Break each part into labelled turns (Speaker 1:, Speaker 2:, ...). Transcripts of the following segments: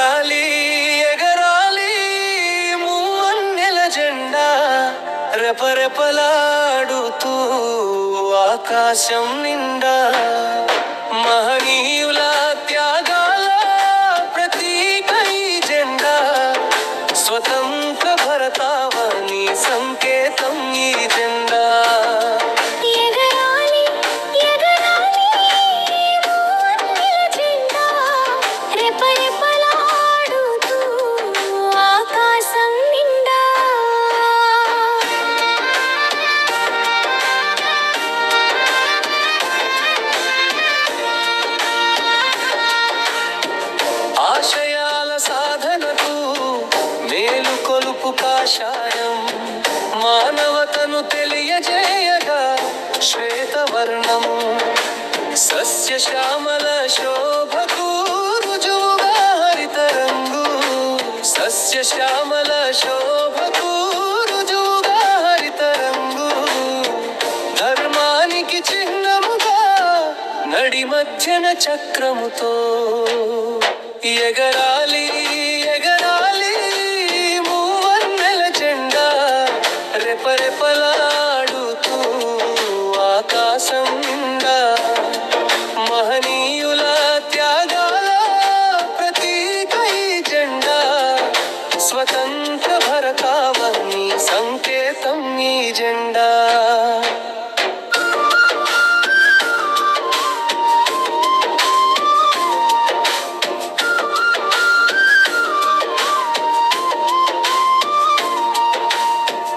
Speaker 1: ఎగరాలి ఎగరాలి మూవన్నెల జెండా రెపరెపలాడుతూ ఆకాశం నిండా మహనీయుల త్యాగాల ప్రతీక ఈ జెండా స్వతంత్ర భరతావని సంకేతం ఈ జెండా ఆశయాల సాధనకు మేలుకొలుపు కాషాయం మానవతను తెలియజేయగా శ్వేతవర్ణం సస్యశ్యామల శోభకు రుజువుగా హరిత రంగు సస్యశ్యామల శోభకు రుజువుగా హరిత రంగు ధర్మానికి చిహ్నముగా నడి మధ్యన చక్రముతో ఎగరాలి ఎగరాలి మూవన్నెల జెండా రెపరెపలాడుతూ ఆకాశం నిండా మహనీయుల త్యాగాల ప్రతీక ఈ జెండా స్వతంత్ర భరతావని సంకేతం ఈ జెండా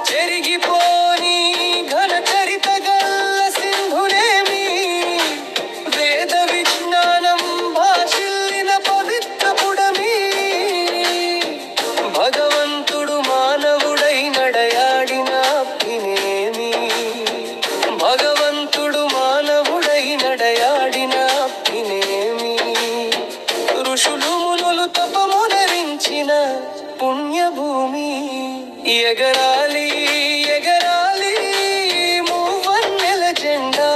Speaker 1: చెరిగిపోని ఘన చరిత గల్ల సింధునేమి వేద విజ్ఞానం భాషిల్లిన పవిత్ర పుడమి భగవంతుడు మానవుడై నడయాడిన అప్పినేమి భగవంతుడు మానవుడై నడయాడిన అప్పినేమి ఋషులు మునులు తపమునరించిన పుణ్యభూమి ఎగరాలి ఎగరాలి మూవన్నెల జెండా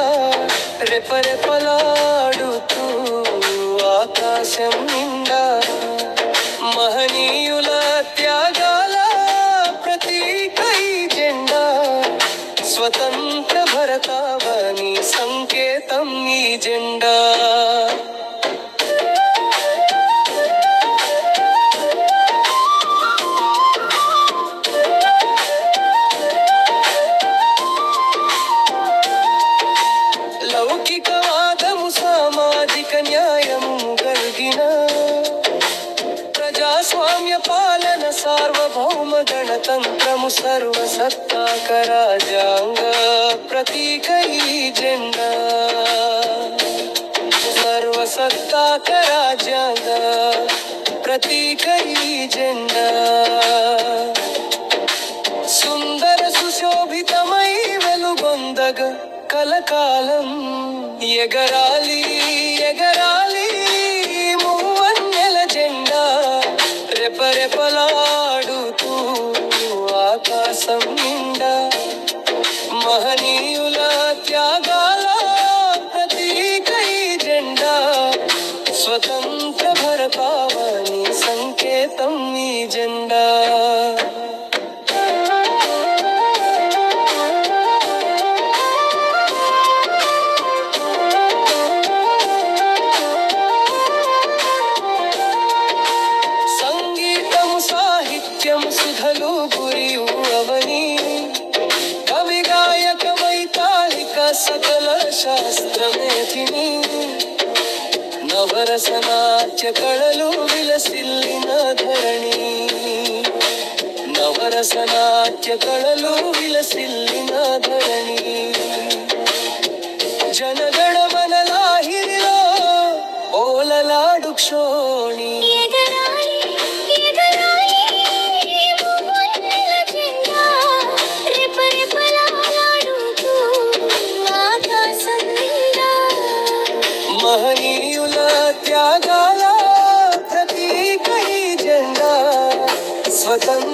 Speaker 1: రెపరెపలాడుతూ ఆకాశం నిండా మహనీయుల త్యాగాల ప్రతీక ఈ జెండా స్వతంత్ర భరతావని సంకేతం ఈ జెండా లౌకికవాదము సామాజిక న్యాయము గల్గిన ప్రజాస్వామ్య పాలన సార్వభౌమ గణతంత్రము సర్వసత్తాక రాజ్యాంగ ప్రతీక ఈ జెండా సర్వసత్తాక రాజ్యాంగ ప్రతీక ఈ జెండా సుందర సుశోభితమై వెలుగొందగ కలకాలం ఎగరాలి ఎగరాలి మూవన్నెల జెండా రెపరెపలాడుతూ ఆకాశం నిండా మహనీయుల త్యాగాల ప్రతీక ఈ జెండా స్వతంత్ర భరతావని సంకేతం ఈ జెండా సుధలు గురియు అవని కవి గాయక వైతాళిక సకల శాస్త్రమేధిని నవరస నాట్య కళలు విలసిల్లిన ధరణి నవరస నాట్య కళలు విలసిల్లిన ధరణి జనగణమన లాహిరిలో ఓలలాడు క్షోణి మహనీయుల త్యాగాల ప్రతీక ఈ జెండా స్వతంత్ర